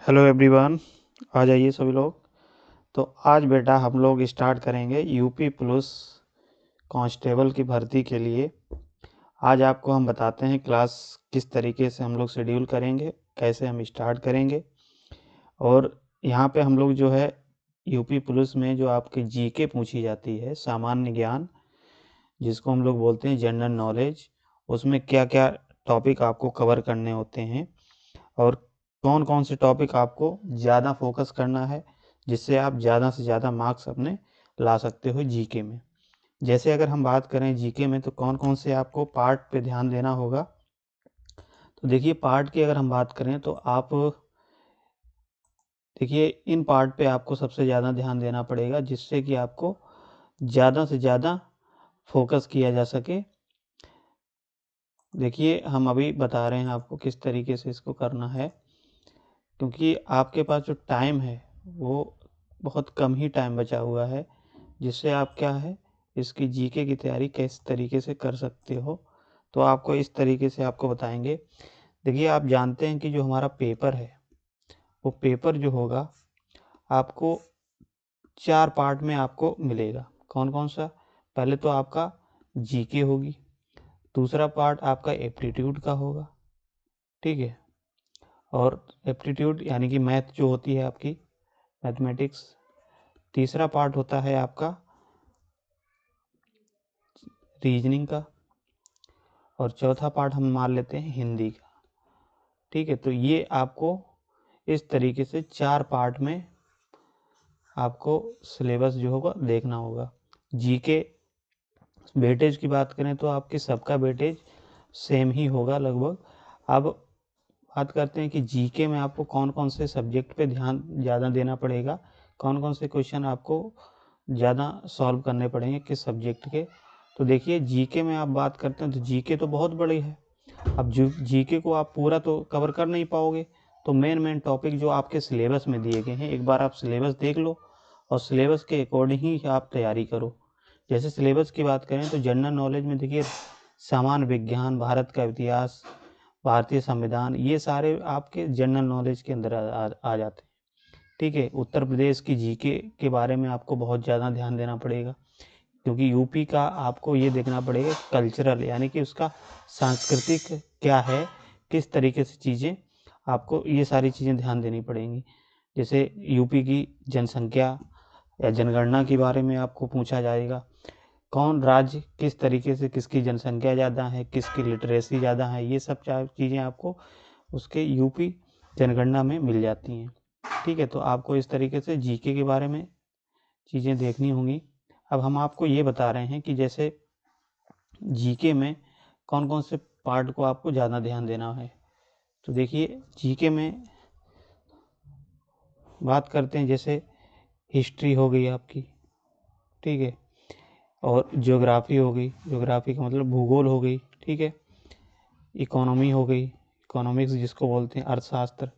Hello everyone. आ जाइए सभी लोग। तो आज बेटा हम लोग स्टार्ट करेंगे यूपी पुलिस कांस्टेबल की भर्ती के लिए। आज आपको हम बताते हैं क्लास किस तरीके से हम लोग शेड्यूल करेंगे, कैसे हम स्टार्ट करेंगे। और यहाँ पे हम लोग जो है यूपी पुलिस में जो आपकी जीके पूछी जाती है, सामान्य ज्ञान, जिसको हम लोग बोलते हैं जनरल नॉलेज, उसमें क्या क्या टॉपिक आपको कवर करने होते हैं और कौन कौन से टॉपिक आपको ज़्यादा फोकस करना है, जिससे आप ज़्यादा से ज़्यादा मार्क्स अपने ला सकते हो जीके में। जैसे अगर हम बात करें जीके में तो कौन कौन से आपको पार्ट पे ध्यान देना होगा। तो देखिए पार्ट की अगर हम बात करें तो आप देखिए इन पार्ट पे आपको सबसे ज़्यादा ध्यान देना पड़ेगा, जिससे कि आपको ज़्यादा से ज़्यादा फोकस किया जा सके। देखिए हम अभी बता रहे हैं आपको किस तरीके से इसको करना है, क्योंकि आपके पास जो टाइम है वो बहुत कम ही टाइम बचा हुआ है, जिससे आप क्या है इसकी जीके की तैयारी किस तरीके से कर सकते हो। तो आपको इस तरीके से आपको बताएंगे। देखिए आप जानते हैं कि जो हमारा पेपर है वो पेपर जो होगा आपको 4 पार्ट में आपको मिलेगा। कौन कौन सा? पहले तो आपका जीके होगी, दूसरा पार्ट आपका एप्टीट्यूड का होगा, ठीक है। और एप्टीट्यूड यानी कि मैथ जो होती है आपकी, मैथमेटिक्स। तीसरा पार्ट होता है आपका रीजनिंग का, और चौथा पार्ट हम मान लेते हैं हिंदी का, ठीक है। तो ये आपको इस तरीके से 4 पार्ट में आपको सिलेबस जो होगा देखना होगा। जीके वेटेज की बात करें तो आपके सबका वेटेज सेम ही होगा लगभग। अब बात करते हैं कि जीके में आपको कौन कौन से सब्जेक्ट पे ध्यान ज़्यादा देना पड़ेगा, कौन कौन से क्वेश्चन आपको ज़्यादा सॉल्व करने पड़ेंगे किस सब्जेक्ट के। तो देखिए जीके में आप बात करते हैं तो जीके तो बहुत बड़ी है। अब जीके को आप पूरा तो कवर कर नहीं पाओगे, तो मेन टॉपिक जो आपके सिलेबस में दिए गए हैं एक बार आप सिलेबस देख लो और सिलेबस के अकॉर्डिंग ही आप तैयारी करो। जैसे सिलेबस की बात करें तो जनरल नॉलेज में देखिए सामान्य विज्ञान, भारत का इतिहास, भारतीय संविधान, ये सारे आपके जनरल नॉलेज के अंदर आ जाते हैं, ठीक है। उत्तर प्रदेश की जीके के बारे में आपको बहुत ज़्यादा ध्यान देना पड़ेगा, क्योंकि यूपी का आपको ये देखना पड़ेगा कल्चरल यानी कि उसका सांस्कृतिक क्या है, किस तरीके से चीज़ें आपको ये सारी चीज़ें ध्यान देनी पड़ेंगी। जैसे यूपी की जनसंख्या या जनगणना के बारे में आपको पूछा जाएगा, कौन राज्य किस तरीके से किसकी जनसंख्या ज़्यादा है, किसकी लिटरेसी ज़्यादा है, ये सब चीज़ें आपको उसके यूपी जनगणना में मिल जाती हैं, ठीक है। तो आपको इस तरीके से जीके के बारे में चीज़ें देखनी होंगी। अब हम आपको ये बता रहे हैं कि जैसे जीके में कौन कौन से पार्ट को आपको ज़्यादा ध्यान देना है। तो देखिए जीके में बात करते हैं, जैसे हिस्ट्री हो गई आपकी, ठीक है, और ज्योग्राफी हो गई, ज्योग्राफी का मतलब भूगोल हो गई, ठीक है। इकोनॉमी हो गई, इकोनॉमिक्स जिसको बोलते हैं अर्थशास्त्र।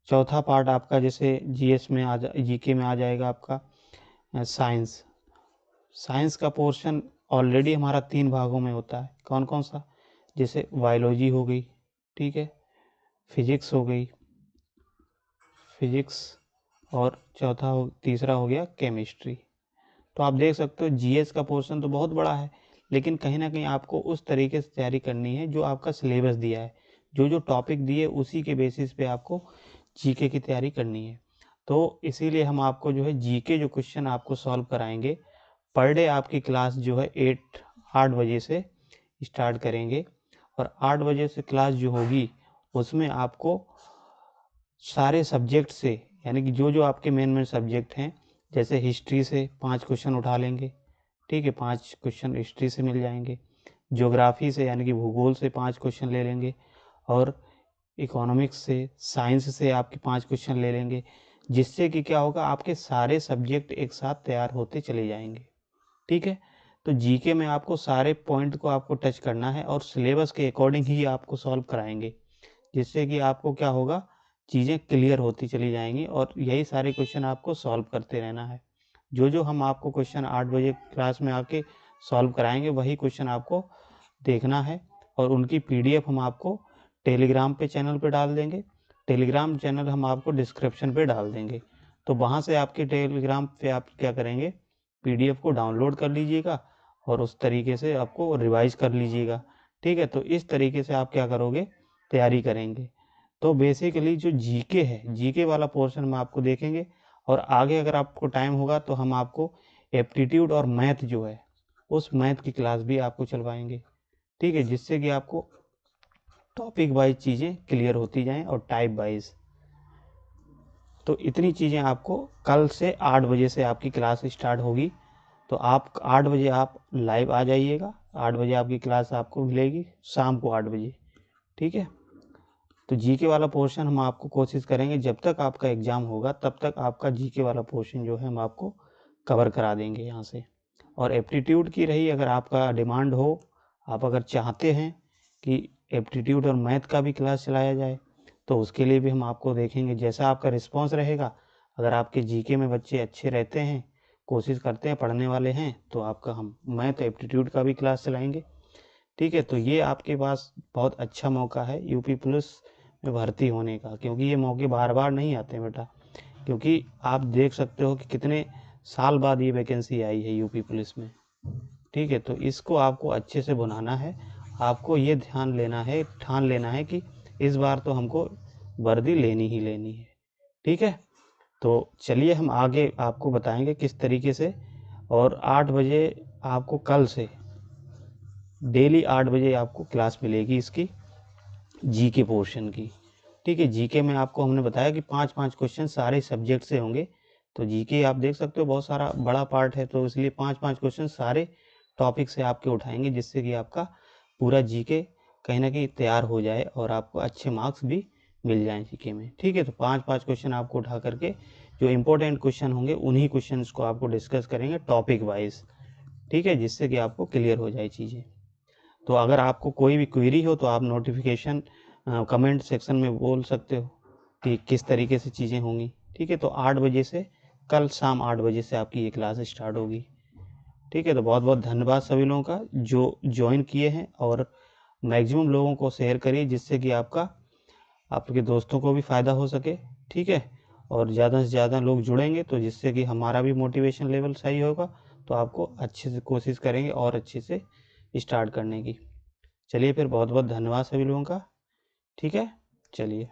चौथा पार्ट आपका जैसे जीएस में जीके में आ जाएगा आपका साइंस। साइंस का पोर्शन ऑलरेडी हमारा 3 भागों में होता है। कौन कौन सा? जैसे बायोलॉजी हो गई, ठीक है, फिजिक्स हो गई, फिजिक्स, और तीसरा हो गया केमिस्ट्री। तो आप देख सकते हो जीएस का पोर्शन तो बहुत बड़ा है, लेकिन कहीं ना कहीं आपको उस तरीके से तैयारी करनी है जो आपका सिलेबस दिया है, जो जो टॉपिक दिए उसी के बेसिस पे आपको जीके की तैयारी करनी है। तो इसीलिए हम आपको जो है जीके जो क्वेश्चन आपको सॉल्व कराएंगे, पर डे आपकी क्लास जो है 8 बजे से स्टार्ट करेंगे, और 8 बजे से क्लास जो होगी उसमें आपको सारे सब्जेक्ट से, यानी कि जो जो आपके मेन सब्जेक्ट हैं, जैसे हिस्ट्री से 5 क्वेश्चन उठा लेंगे, ठीक है, 5 क्वेश्चन हिस्ट्री से मिल जाएंगे। ज्योग्राफी से यानी कि भूगोल से 5 क्वेश्चन ले लेंगे, और इकोनॉमिक्स से, साइंस से आपके 5 क्वेश्चन ले लेंगे, जिससे कि क्या होगा आपके सारे सब्जेक्ट एक साथ तैयार होते चले जाएंगे, ठीक है। तो जीके में आपको सारे पॉइंट को आपको टच करना है और सिलेबस के अकॉर्डिंग ही आपको सॉल्व कराएंगे, जिससे कि आपको क्या होगा चीज़ें क्लियर होती चली जाएंगी, और यही सारे क्वेश्चन आपको सॉल्व करते रहना है। जो जो हम आपको क्वेश्चन 8 बजे क्लास में आके सॉल्व कराएंगे वही क्वेश्चन आपको देखना है, और उनकी पीडीएफ हम आपको टेलीग्राम पे चैनल पे डाल देंगे। टेलीग्राम चैनल हम आपको डिस्क्रिप्शन पे डाल देंगे, तो वहाँ से आपके टेलीग्राम पे आप क्या करेंगे, PDF को डाउनलोड कर लीजिएगा और उस तरीके से आपको रिवाइज कर लीजिएगा। ठीक है, तो इस तरीके से आप क्या करोगे, तैयारी करेंगे। तो बेसिकली जो जीके है, जीके वाला पोर्शन हम आपको देखेंगे, और आगे अगर आपको टाइम होगा तो हम आपको एप्टीट्यूड और मैथ जो है उस मैथ की क्लास भी आपको चलवाएंगे। ठीक है, जिससे कि आपको टॉपिक वाइज चीज़ें क्लियर होती जाएं और टाइप वाइज। तो इतनी चीज़ें आपको कल से 8 बजे से आपकी क्लास स्टार्ट होगी। तो आप 8 बजे आप लाइव आ जाइएगा, 8 बजे आपकी क्लास आपको मिलेगी, शाम को 8 बजे। ठीक है, तो जीके वाला पोर्शन हम आपको कोशिश करेंगे जब तक आपका एग्ज़ाम होगा तब तक आपका जीके वाला पोर्शन जो है हम आपको कवर करा देंगे यहाँ से। और एप्टीट्यूड की रही, अगर आपका डिमांड हो, आप अगर चाहते हैं कि एप्टीट्यूड और मैथ का भी क्लास चलाया जाए, तो उसके लिए भी हम आपको देखेंगे, जैसा आपका रिस्पॉन्स रहेगा। अगर आपके जीके में बच्चे अच्छे रहते हैं, कोशिश करते हैं, पढ़ने वाले हैं, तो आपका हम मैथ एप्टीट्यूड का भी क्लास चलाएंगे। ठीक है, तो ये आपके पास बहुत अच्छा मौका है यूपी पुलिस में भर्ती होने का, क्योंकि ये मौके बार बार नहीं आते हैं बेटा। क्योंकि आप देख सकते हो कि कितने साल बाद ये वैकेंसी आई है यूपी पुलिस में। ठीक है, तो इसको आपको अच्छे से बनाना है। आपको ये ध्यान लेना है, ठान लेना है कि इस बार तो हमको वर्दी लेनी ही लेनी है। ठीक है, तो चलिए हम आगे आपको बताएंगे किस तरीके से। और 8 बजे आपको कल से डेली 8 बजे आपको क्लास मिलेगी इसकी जीके पोर्शन की। ठीक है, जीके में आपको हमने बताया कि 5-5 क्वेश्चन सारे सब्जेक्ट से होंगे। तो जीके आप देख सकते हो बहुत सारा बड़ा पार्ट है, तो इसलिए 5-5 क्वेश्चन सारे टॉपिक से आपके उठाएंगे, जिससे कि आपका पूरा जीके कहीं ना कहीं तैयार हो जाए और आपको अच्छे मार्क्स भी मिल जाएं जीके में। ठीक है, तो 5-5 क्वेश्चन आपको उठा करके जो इम्पोर्टेंट क्वेश्चन होंगे उन्हीं क्वेश्चन को आपको डिस्कस करेंगे टॉपिक वाइज। ठीक है, जिससे कि आपको क्लियर हो जाए चीज़ें। तो अगर आपको कोई भी क्वेरी हो तो आप नोटिफिकेशन कमेंट सेक्शन में बोल सकते हो कि किस तरीके से चीज़ें होंगी। ठीक है, तो 8 बजे से कल शाम 8 बजे से आपकी ये क्लास स्टार्ट होगी। ठीक है, तो बहुत बहुत धन्यवाद सभी लोगों का जो ज्वाइन किए हैं, और मैक्सिमम लोगों को शेयर करिए, जिससे कि आपके दोस्तों को भी फ़ायदा हो सके। ठीक है, और ज़्यादा से ज़्यादा लोग जुड़ेंगे तो जिससे कि हमारा भी मोटिवेशन लेवल सही होगा, तो आपको अच्छे से कोशिश करेंगे और अच्छे से स्टार्ट करने की। चलिए फिर बहुत बहुत धन्यवाद सभी लोगों का। ठीक है, चलिए।